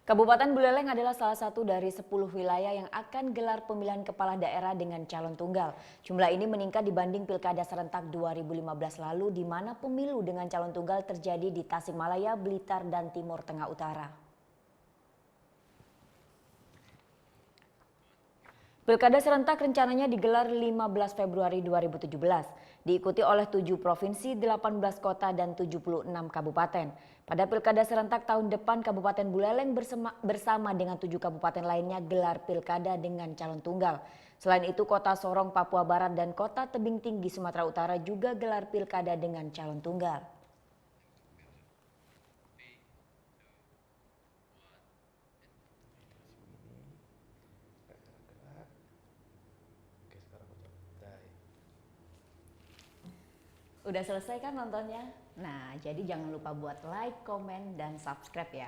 Kabupaten Buleleng adalah salah satu dari 10 wilayah yang akan gelar pemilihan kepala daerah dengan calon tunggal. Jumlah ini meningkat dibanding Pilkada serentak 2015 lalu di mana pemilu dengan calon tunggal terjadi di Tasikmalaya, Blitar, dan Timur Tengah Utara. Pilkada serentak rencananya digelar 15 Februari 2017, diikuti oleh 7 provinsi, 18 kota, dan 76 kabupaten. Pada Pilkada serentak tahun depan, Kabupaten Buleleng bersama dengan 7 kabupaten lainnya gelar pilkada dengan calon tunggal. Selain itu, Kota Sorong, Papua Barat, dan Kota Tebing Tinggi, Sumatera Utara juga gelar pilkada dengan calon tunggal. Udah selesai kan nontonnya? Nah, jadi jangan lupa buat like, komen, dan subscribe ya.